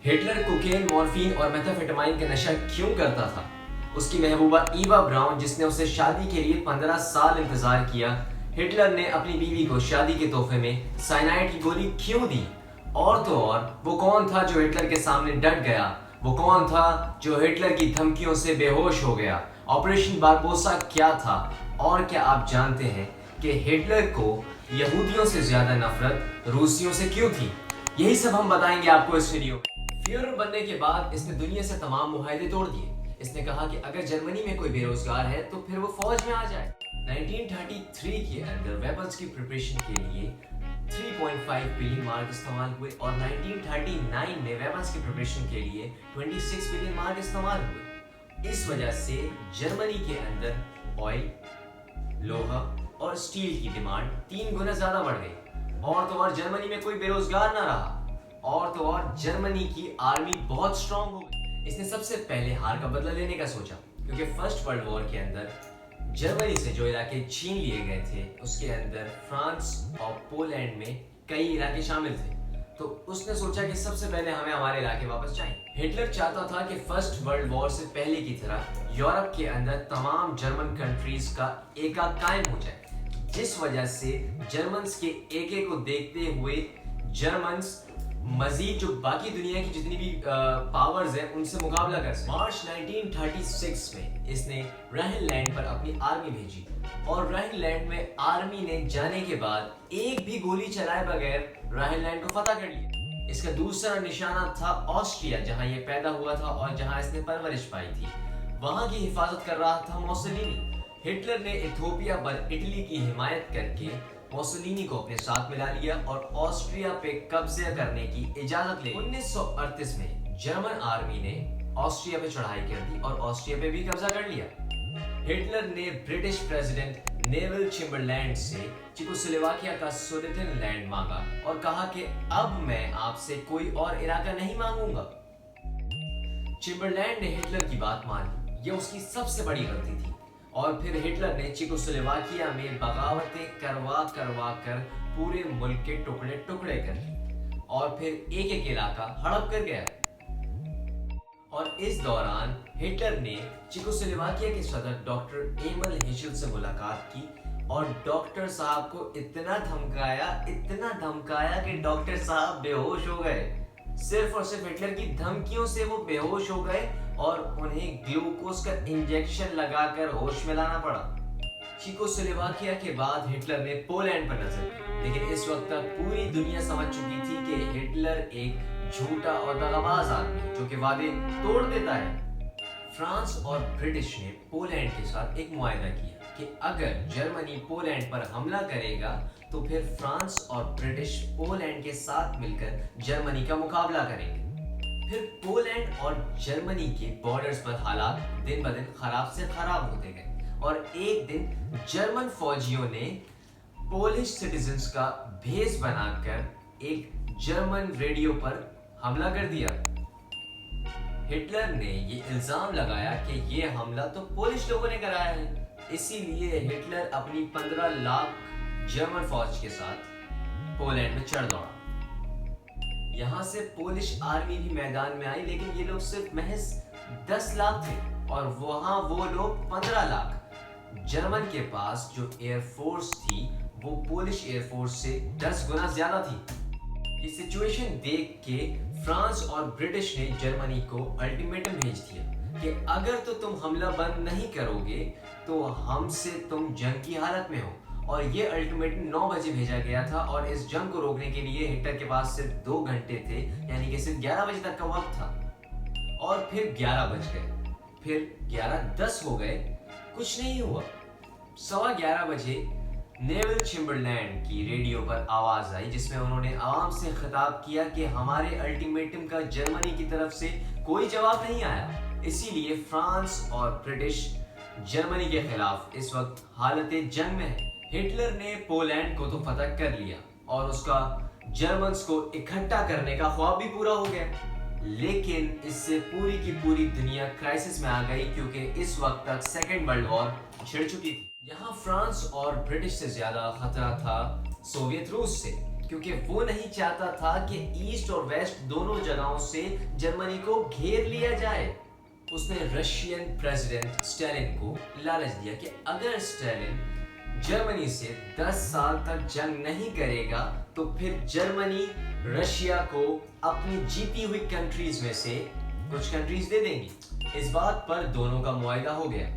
Hitler cocaine, morphine और methamphetamine का नशा क्यों करता था? उसकी महबूबा ईवा ब्राउन, जिसने उसे शादी के लिए 15 साल इंतजार किया, हिटलर ने अपनी बीवी को शादी के तोहफे में साइनाइड की गोली क्यों दी? और तो और वो कौन था जो हिटलर के सामने डट गया? वो कौन था जो हिटलर की धमकियों से बेहोश हो गया? ऑपरेशन बारबोसा क्या था? और क्या आप जानते हैं कि हिटलर को यहूदियों से ज्यादा नफरत रूसियों से क्यों थी? यही सब हम बताएंगे आपको इस वीडियो में। फ्यूहरर बनने के बाद इसने दुनिया से तमाम मुआहदे तोड़ दिए। इसने कहा कि अगर जर्मनी में कोई बेरोजगार है तो फिर वो फौज में आ जाए। 1933 के अंदर वेपन्स की प्रिपरेशन के लिए 3.5 बिलियन मार्क इस्तेमाल हुए और 1939 में वेपन्स की प्रिपरेशन के लिए 26 बिलियन मार्क इस्तेमाल हुए। इस वजह से जर्मनी के अंदर ऑयल, लोहा और स्टील की डिमांड 3 गुना ज्यादा बढ़ गई। और तो और जर्मनी में कोई बेरोजगार ना रहा। और तो और जर्मनी की आर्मी बहुत स्ट्रांग हो गई। इसने सबसे पहले हार का बदला लेने का सोचा, क्योंकि फर्स्ट वर्ल्ड वॉर के अंदर जर्मनी से जो इलाके छीन लिए गए थे उसके अंदर फ्रांस और पोलैंड में कई इलाके शामिल थे। तो उसने सोचा कि सबसे पहले हमें हमारे इलाके वापस चाहिए। हिटलर चाहता था कि फर्स्ट वर्ल्ड वॉर से पहले की तरह यूरोप के अंदर तमाम जर्मन कंट्रीज का एका कायम हो जाए, जिस वजह से जर्मन्स के एके को देखते हुए जर्मन्स मजीद जो बाकी दुनिया की जितनी भी पावर्स हैं उनसे मुकाबला कर सके। मार्च 1936 में इसने राइनलैंड पर अपनी आर्मी भेजी और राइनलैंड में आर्मी ने जाने के बाद एक भी गोली चलाए बगैर राइनलैंड को फतह कर लिया। इसका दूसरा निशाना था ऑस्ट्रिया, जहां ये पैदा हुआ था और जहां इसने परवरिश पाई थी। वहां की हिफाजत कर रहा था मोसोलिनी। हिटलर ने इथियोपिया पर इटली की हिमायत करके मोसोलिनी को अपने साथ मिला लिया और ऑस्ट्रिया पे कब्जा करने की इजाजत ले। 1938 में जर्मन आर्मी ने ऑस्ट्रिया पे चढ़ाई कर दी और ऑस्ट्रिया पे भी कब्जा कर लिया। हिटलर ने ब्रिटिश प्रेसिडेंट नेविल चैम्बरलैंड से चेकोस्लोवाकिया का सुडेटेनलैंड मांगा और कहा कि अब मैं आपसे कोई और इलाका नहीं मांगूंगा। चैम्बरलैंड ने हिटलर की बात मान ली। ये उसकी सबसे बड़ी गलती थी। और फिर हिटलर ने चेकोस्लोवाकिया में बगावतें करवा कर पूरे मुल्क के टुकड़े टुकड़े कर दिए और फिर एक एक इलाका हड़प कर गया। और इस दौरान हिटलर ने चेकोस्लोवाकिया के सदर डॉक्टर एमल हेशल से मुलाकात की और डॉक्टर साहब को इतना धमकाया कि डॉक्टर साहब बेहोश हो गए। सिर्फ और सिर्फ हिटलर की धमकियों से वो बेहोश हो गए और उन्हें ग्लूकोज का इंजेक्शन लगाकर होश में लाना पड़ा। चेकोस्लोवाकिया के बाद हिटलर ने पोलैंड पर नजर की, लेकिन इस वक्त तक पूरी दुनिया समझ चुकी थी कि हिटलर एक झूठा और दगाबाज आदमी है जो कि वादे तोड़ देता है। फ्रांस और ब्रिटिश ने पोलैंड के साथ एक मुआहदा किया कि अगर जर्मनी पोलैंड पर हमला करेगा तो फिर फ्रांस और ब्रिटिश पोलैंड के साथ मिलकर जर्मनी का मुकाबला करेंगे। फिर पोलैंड और जर्मनी के बॉर्डर्स पर हालात दिन ब दिन खराब से खराब होते गए और एक दिन जर्मन फौजियों ने पोलिश सिटीजन्स का भेष बनाकर एक जर्मन रेडियो पर हमला कर दिया। हिटलर ने ये इल्जाम लगाया कि ये हमला तो पोलिश लोगों ने कराया है, इसीलिए हिटलर अपनी 15 लाख जर्मन फौज के साथ पोलैंड में चढ़ दौड़ा। यहाँ से पोलिश आर्मी भी मैदान में आई, लेकिन ये लोग सिर्फ महज 10 लाख थे और वहां वो लोग 15 लाख। जर्मन के पास जो एयरफोर्स थी वो पोलिश एयरफोर्स से 10 गुना ज्यादा थी। ये सिचुएशन देख के फ्रांस और ब्रिटिश ने जर्मनी को अल्टीमेटम भेज दिया कि अगर तो तुम हमला बंद नहीं करोगे तो हमसे तुम जंग की हालत में हो। और ये अल्टीमेटम 9 बजे भेजा गया था और इस जंग को रोकने के लिए हिटलर के पास सिर्फ 2 घंटे थे, यानी कि सिर्फ 11 बजे तक का वक्त था। और फिर 11 बज गए, फिर 11:10 हो गए, कुछ नहीं हुआ। 11:15 बजे नेविल चैम्बरलैंड की रेडियो पर आवाज आई जिसमें उन्होंने आवाम से खिताब किया कि हमारे अल्टीमेटम का जर्मनी की तरफ से कोई जवाब नहीं आया, इसीलिए फ्रांस और ब्रिटिश जर्मनी के खिलाफ इस वक्त हालत जंग में है। हिटलर ने पोलैंड को तो फतह कर लिया और उसका जर्मन्स को इकट्ठा करने का ख्वाब भी पूरा हो गया, लेकिन इससे पूरी की पूरी दुनिया क्राइसिस में आ गई क्योंकि इस वक्त तक सेकेंड वर्ल्ड वॉर छिड़ चुकी थी। यहाँ फ्रांस और ब्रिटिश से ज्यादा खतरा था सोवियत रूस से, क्योंकि वो नहीं चाहता था कि ईस्ट और वेस्ट दोनों जगहों से जर्मनी को घेर लिया जाए। उसने रशियन प्रेसिडेंट स्टालिन को लालच दिया कि अगर स्टालिन जर्मनी से 10 साल तक जंग नहीं करेगा तो फिर जर्मनी रशिया को अपनी जीती हुई कंट्रीज में से कुछ कंट्रीज दे देंगी। इस बात पर दोनों का मुआहदा हो गया।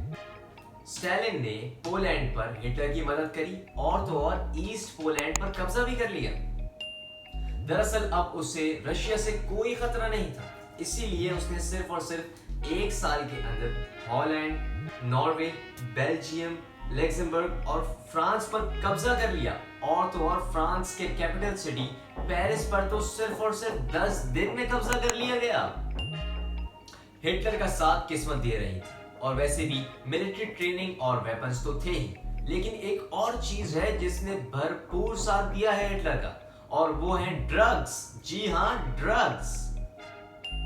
स्टालिन ने पोलैंड पर हिटलर की मदद करी और तो और ईस्ट पोलैंड पर कब्जा भी कर लिया। दरअसल अब उसे रशिया से कोई खतरा नहीं था, इसीलिए उसने सिर्फ और सिर्फ 1 साल के अंदर हॉलैंड, नॉर्वे, बेल्जियम, लग्जमबर्ग और फ्रांस पर कब्जा कर लिया। और तो और फ्रांस के कैपिटल सिटी पेरिस पर तो सिर्फ और सिर्फ 10 दिन में कब्जा कर लिया गया। हिटलर का साथ किस्मत दे रही थी और वैसे भी मिलिट्री ट्रेनिंग और वेपन्स तो थे ही, लेकिन एक और चीज है जिसने भरपूर साथ दिया है हिटलर का, और वो है ड्रग्स। जी हाँ, ड्रग्स।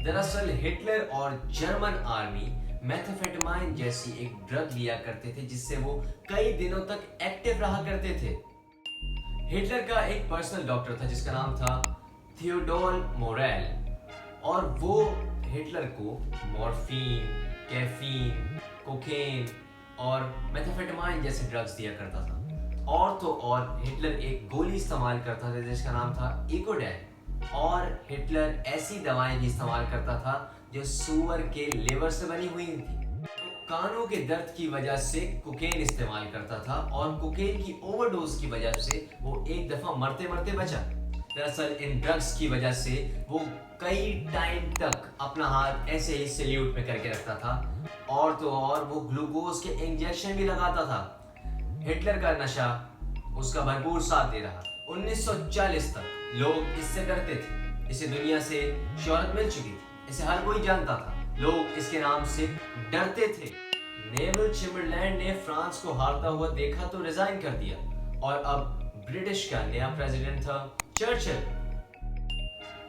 दरअसल हिटलर और जर्मन आर्मी मेथाम्फेटामाइन जैसी एक ड्रग लिया करते थे जिससे वो कई दिनों तक एक्टिव रहा करते थे। हिटलर का एक पर्सनल डॉक्टर था जिसका नाम था थियोडोर मोरेल, और वो हिटलर को मॉर्फिन, कैफीन, कोकेन और मेथाम्फेटामाइन जैसे ड्रग्स दिया करता था। और तो और हिटलर एक गोली इस्तेमाल करता था जिसका नाम था इकोडेन, और हिटलर ऐसी दवाएं भी इस्तेमाल करता था जो सूअर के लिवर से बनी हुई थी। कानों के दर्द की वजह से कोकेन इस्तेमाल करता था और कोकेन की ओवरडोज की वजह से वो एक दफा मरते मरते बचा। दरअसल इन ड्रग्स की वजह से वो कई टाइम तक अपना हाथ ऐसे ही सैल्यूट में करके रखता था, और तो और वो ग्लूकोज के इंजेक्शन भी लगाता था। हिटलर का नशा उसका भरपूर साथ दे रहा। 1940 तक लोग इससे डरते थे, इसे दुनिया से शोहरत मिल चुकी थी, इसे हर कोई जानता था, लोग इसके नाम से डरते थे। नेविल चैम्बरलैंड ने फ्रांस को हारता हुआ देखा तो रिजाइन कर दिया, और अब ब्रिटिश का नया प्रेसिडेंट था चर्चिल।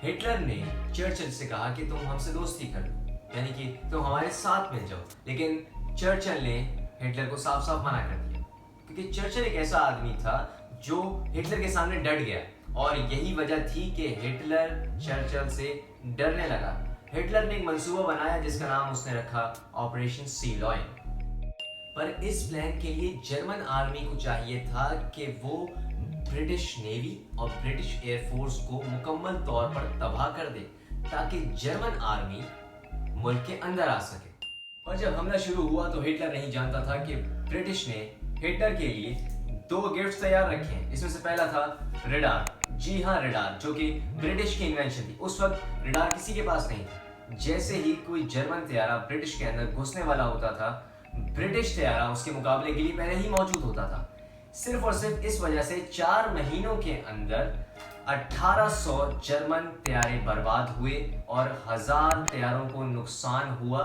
हिटलर ने चर्चिल से कहा कि तुम हमसे दोस्ती कर लो, यानी कि तुम हमारे साथ मिल जाओ, लेकिन चर्चिल ने हिटलर को साफ साफ मना कर दिया, क्योंकि चर्चिल एक ऐसा आदमी था जो हिटलर के सामने डट गया, और यही वजह थी कि हिटलर चर्चिल से डरने लगा। हिटलर ने एक मंसूबा बनाया जिसका नाम उसने रखा ऑपरेशन सी लॉयन। पर इस प्लान के लिए जर्मन आर्मी को चाहिए था कि वो ब्रिटिश नेवी और ब्रिटिश एयरफोर्स को मुकम्मल तौर पर तबाह कर दे, ताकि जर्मन आर्मी मुल्क के अंदर आ सके। और जब हमला शुरू हुआ तो हिटलर नहीं जानता था कि ब्रिटिश ने हिटलर के लिए 2 गिफ्ट तैयार रखे हैं। इसमें से पहला था रडार। जी हाँ, रडार, जो कि ब्रिटिश की इन्वेंशन थी। उस वक्त रडार किसी के पास नहीं था। जैसे ही कोई जर्मन तैयारा ब्रिटिश के अंदर घुसने वाला होता था, ब्रिटिश तैयारा उसके मुकाबले के लिए पहले ही मौजूद होता था। सिर्फ और सिर्फ इस वजह से 4 महीनों के अंदर 1800 जर्मन तैयारे बर्बाद हुए और 1000 तैयारों को नुकसान हुआ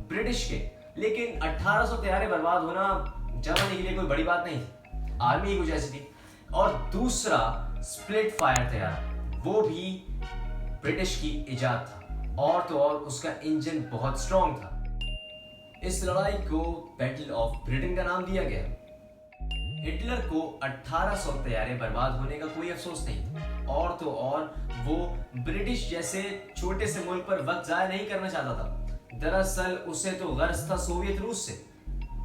ब्रिटिश के। लेकिन 1800 तैयारे बर्बाद होना जर्मनी के लिए कोई बड़ी बात नहीं थी, आर्मी ही कुछ ऐसी थी। और दूसरा स्प्लिट फायर तैयारा, वो भी ब्रिटिश की इजाद था, और तो और उसका इंजन बहुत स्ट्रॉन्ग था। इस लड़ाई को बैटल ऑफ ब्रिटेन का नाम दिया गया। हिटलर को 1800 तैयारे बर्बाद होने का कोई अफसोस नहीं था, और तो और वो ब्रिटिश जैसे छोटे से मुल्क पर वक्त जाया नहीं करना चाहता था। दरअसल उसे तो गर्ज था सोवियत रूस से,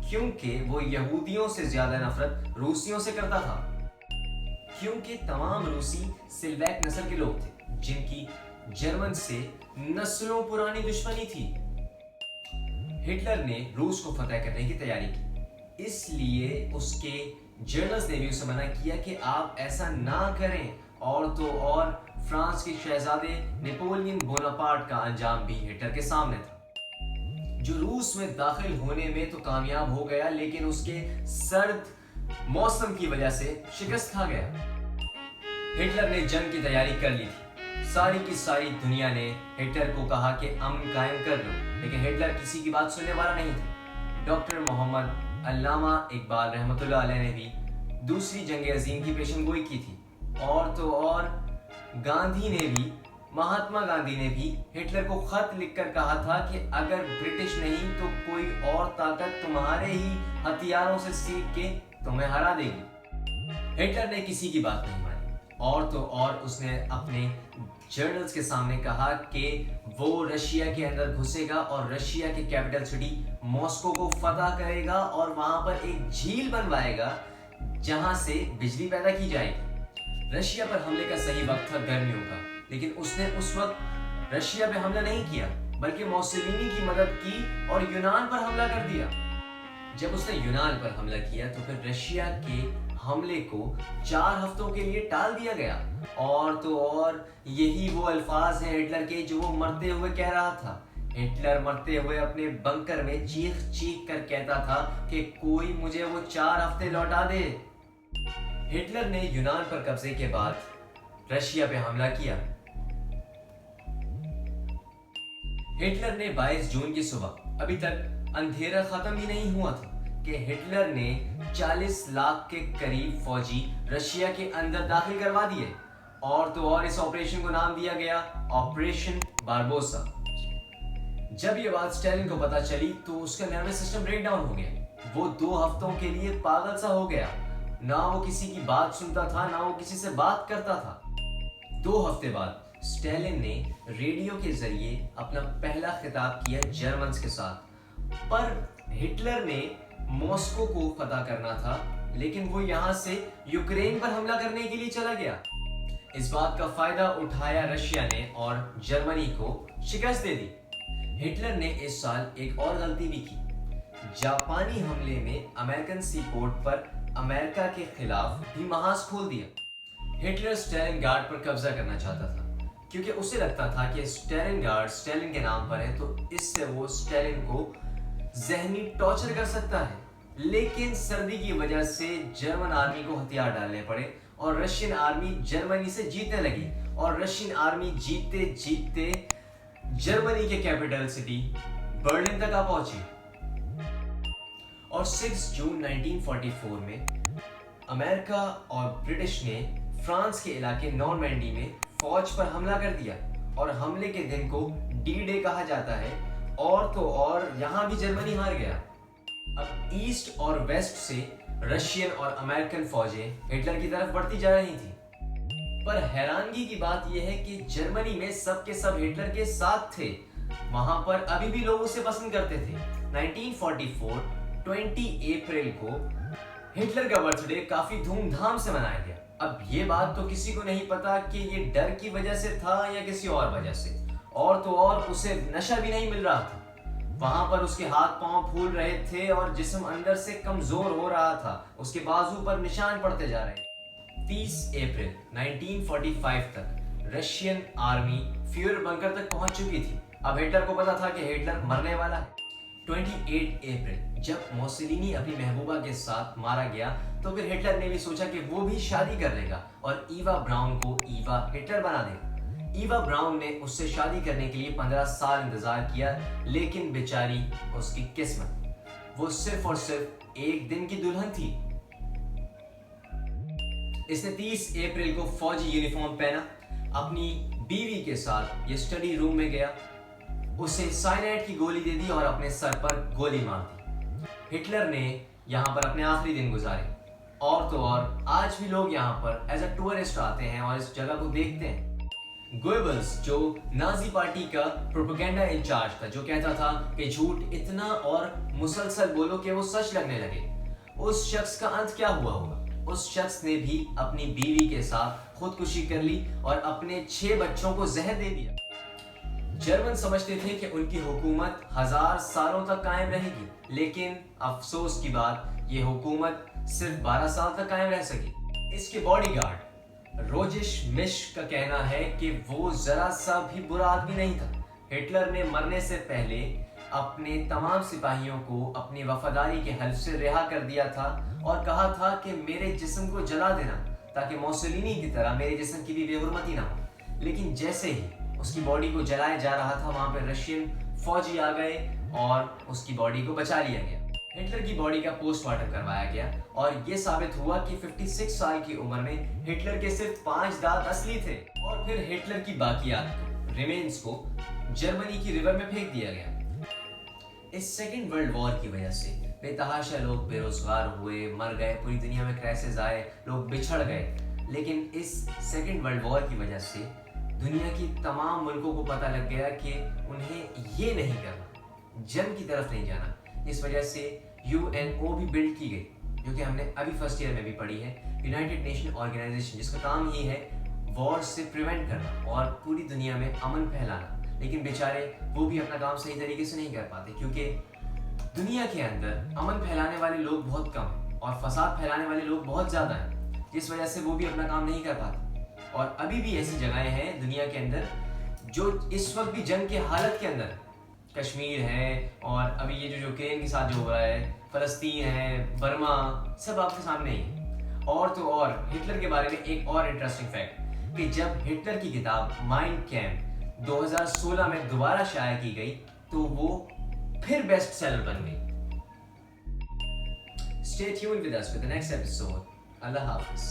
क्योंकि वो यहूदियों से ज्यादा नफरत रूसियों से करता था, क्योंकि तमाम रूसी सिल्वैक नस्ल के लोग थे जिनकी जर्मन से नस्लों पुरानी दुश्मनी थी। हिटलर ने रूस को फतह करने की तैयारी की, इसलिए उसके जनरल्स ने भी उसे मना किया कि आप ऐसा ना करें, और तो और फ्रांस के शहजादे नेपोलियन बोनापार्ट का अंजाम भी हिटलर के सामने था, जो रूस में दाखिल होने में तो कामयाब हो गया, लेकिन उसके सर्द मौसम की वजह से शिकस्त खा गया। हिटलर ने जंग की तैयारी कर ली थी। सारी की सारी दुनिया ने हिटलर को कहा कि अमन कायम कर लो, लेकिन हिटलर किसी की बात सुनने वाला नहीं था। डॉक्टर मोहम्मद अल्लामा इकबाल रहमतुल्लाह अलैह ने भी दूसरी जंग अजीम की पेशेनगोई की थी, और तो और गांधी ने भी, महात्मा गांधी ने भी हिटलर को खत लिखकर कहा था कि अगर ब्रिटिश नहीं तो कोई और ताकत तुम्हारे ही हथियारों से सीख के तुम्हें हरा देगी। हिटलर ने किसी की बात नहीं मानी اور تو اور اس نے اپنے جرنلز کے سامنے کہا کہ وہ رشیا کے اندر گھسے گا اور رشیا کے کیپٹل سٹی ماسکو کو فتح کرے گا اور وہاں پر ایک جھیل بنوائے گا جہاں سے بجلی پیدا کی جائے گی۔ رشیا پر حملے کا صحیح وقت تھا گرمیوں کا، لیکن اس نے اس وقت رشیا پہ حملہ نہیں کیا بلکہ موسولینی کی مدد کی اور یونان پر حملہ کر دیا۔ جب اس نے یونان پر حملہ کیا تو پھر رشیا کے حملے کو 4 ہفتوں کے لیے ٹال دیا گیا، اور تو اور یہی وہ الفاظ ہیں ہٹلر کے جو وہ مرتے ہوئے کہہ رہا تھا۔ ہٹلر مرتے ہوئے اپنے بنکر میں چیخ چیخ کر کہتا تھا کہ کوئی مجھے وہ 4 ہفتے لوٹا دے۔ ہٹلر نے یونان پر قبضے کے بعد رشیا پہ حملہ کیا۔ ہٹلر نے 22 جون کی صبح، ابھی تک اندھیرا ختم ہی نہیں ہوا تھا کہ ہٹلر نے 40 لاکھ کے قریب فوجی رشیا کے اندر داخل کروا دیے، اور تو اور اس آپریشن کو نام دیا گیا آپریشن باربوسا۔ جب یہ بات اسٹالن کو پتا چلی تو اس کا نروس سسٹم بریک ڈاؤن ہو گیا۔ وہ 2 ہفتوں کے لیے پاگل سا ہو گیا، نہ وہ کسی کی بات سنتا تھا نہ وہ کسی سے بات کرتا تھا۔ 2 ہفتے بعد اسٹالن نے ریڈیو کے ذریعے اپنا پہلا خطاب کیا جرمنز کے ساتھ، پر ہٹلر نے ماسکو کو فتح کرنا تھا، لیکن وہ یہاں سے یوکرین پر حملہ کرنے کے لیے چلا گیا۔ اس بات کا فائدہ اٹھایا رشیا نے اور جرمنی کو شکست دے دی۔ ہٹلر نے اس سال ایک اور غلطی بھی کی، جاپانی حملے میں امریکن سی پورٹ پر امریکہ کے خلاف بھی محاذ کھول دیا۔ ہٹلر اسٹالن گارڈ پر قبضہ کرنا چاہتا تھا کیونکہ اسے لگتا تھا کہ اسٹالن گارڈ اسٹالن کے نام پر ہے تو اس سے وہ اسٹالن کو ذہنی ٹارچر کر سکتا ہے، لیکن سردی کی وجہ سے جرمن آرمی کو ہتھیار ڈالنے پڑے اور رشین آرمی جرمنی سے جیتنے لگی، اور رشین آرمی جیتتے جیتتے جرمنی کے کیپٹل سٹی برلن تک آ پہنچی، اور 6 جون 1944 میں امریکہ اور برٹش نے فرانس کے علاقے نارمینڈی میں فوج پر حملہ کر دیا، اور حملے کے دن کو ڈی ڈے کہا جاتا ہے، اور تو اور یہاں بھی جرمنی ہار گیا۔ اب ایسٹ اور ویسٹ سے رشین اور امریکن فوجیں ہٹلر کی طرف بڑھتی جا رہی تھیں، پر حیرانگی کی بات یہ ہے کہ جرمنی میں سب کے سب ہٹلر کے ساتھ تھے، وہاں پر ابھی بھی لوگ اسے پسند کرتے تھے۔ 1944 20 اپریل کو ہٹلر کا برتھ ڈے کافی دھوم دھام سے منایا گیا۔ اب یہ بات تو کسی کو نہیں پتا کہ یہ ڈر کی وجہ سے تھا یا کسی اور وجہ سے، اور تو اور اسے نشہ بھی نہیں مل رہا تھا، وہاں پر اس کے ہاتھ پاؤں پھول رہے تھے اور جسم اندر سے کمزور ہو رہا تھا، اس کے بازو پر نشان پڑتے جا رہے تھے۔ 30 اپریل 1945 تک رشین آرمی فیور بنکر تک پہنچ چکی تھی۔ اب ہٹلر کو پتا تھا کہ ہٹلر مرنے والا ہے۔ 28 اپریل جب موسولینی اپنی محبوبہ کے ساتھ مارا گیا تو پھر ہٹلر نے بھی سوچا کہ وہ بھی شادی کر لے گا اور ایوا براؤن کو ایوا ہٹلر بنا دے گا۔ ایوا براؤن نے اس سے شادی کرنے کے لیے 15 سال انتظار کیا، لیکن بیچاری اس کی قسمت، وہ صرف اور صرف ایک دن کی دلہن تھی۔ اس نے 30 اپریل کو فوجی یونیفارم پہنا، اپنی بیوی کے ساتھ یہ اسٹڈی روم میں گیا، اسے سائنائڈ کی گولی دے دی اور اپنے سر پر گولی مار دی۔ ہٹلر نے یہاں پر اپنے آخری دن گزارے، اور تو اور آج بھی لوگ یہاں پر ایز اے ٹورسٹ آتے ہیں اور اس جگہ کو دیکھتے ہیں۔ گوئبلز جو نازی پارٹی کا پروپیگنڈا انچارج تھا، جو کہتا تھا کہ جھوٹ اتنا اور مسلسل بولو کہ وہ سچ لگنے لگے، اس شخص کا انت کیا ہوا ہوگا؟ اس شخص نے بھی اپنی بیوی کے ساتھ خودکشی کر لی اور اپنے 6 بچوں کو زہر دے دیا۔ جرمن سمجھتے تھے کہ ان کی حکومت 1000 سالوں تک قائم رہے گی، لیکن افسوس کی بات یہ حکومت صرف 12 سال تک قائم رہ سکی۔ اس کے باڈی گارڈ روجش مش کا کہنا ہے کہ وہ ذرا سا بھی برا آدمی نہیں تھا۔ ہٹلر نے مرنے سے پہلے اپنے تمام سپاہیوں کو اپنی وفاداری کے حلف سے رہا کر دیا تھا اور کہا تھا کہ میرے جسم کو جلا دینا تاکہ موسولینی کی طرح میرے جسم کی بھی بے حرمتی نہ ہو۔ لیکن جیسے ہی اس کی باڈی کو جلایا جا رہا تھا، وہاں پہ رشین فوجی آ گئے اور اس کی باڈی کو بچا لیا گیا۔ ہٹلر کی باڈی کا پوسٹ مارٹم کروایا گیا اور یہ ثابت ہوا کہ 56 سال کی عمر میں ہٹلر کے صرف 5 دانت اصلی تھے، اور پھر ہٹلر کی باقیات کو، ریمینز کو جرمنی کی ریور میں پھینک دیا گیا۔ اس سیکنڈ ورلڈ وار کی وجہ سے بے تحاشا لوگ بے روزگار ہوئے، مر گئے، پوری دنیا میں کرائسس آئے، لوگ بچھڑ گئے، लेकिन इस सेकेंड वर्ल्ड वॉर की वजह से दुनिया की तमाम मुल्कों को पता लग गया कि उन्हें ये नहीं करना, जंग की तरफ नहीं जाना। इस वजह से यूएनओ भी बिल्ड की गई, जो कि हमने अभी फर्स्ट ईयर में भी पढ़ी है, यूनाइटेड नेशन ऑर्गेनाइजेशन, जिसका काम ही है वॉर से प्रिवेंट करना और पूरी दुनिया में अमन फैलाना। लेकिन बेचारे वो भी अपना काम सही तरीके से नहीं कर पाते, क्योंकि दुनिया के अंदर अमन फैलाने वाले लोग बहुत कम हैं और फसाद फैलाने वाले लोग बहुत ज़्यादा हैं, जिस वजह से वो भी अपना काम नहीं कर पाते। और अभी भी ऐसी जगहें हैं दुनिया के अंदर जो इस वक्त भी जंग की हालत के अंदर, कश्मीर है और अभी ये जो यूक्रेन के साथ जो हो रहा है, फलस्तीन है, बर्मा, सब आपके सामने ही है। और तो और हिटलर के बारे में एक और इंटरेस्टिंग फैक्ट कि जब हिटलर की किताब माइंड कैम्प 2016 में दोबारा शाया की गई तो वो फिर बेस्ट सेलर बन गई। Stay tuned with us for the next episode. Allah Hafiz.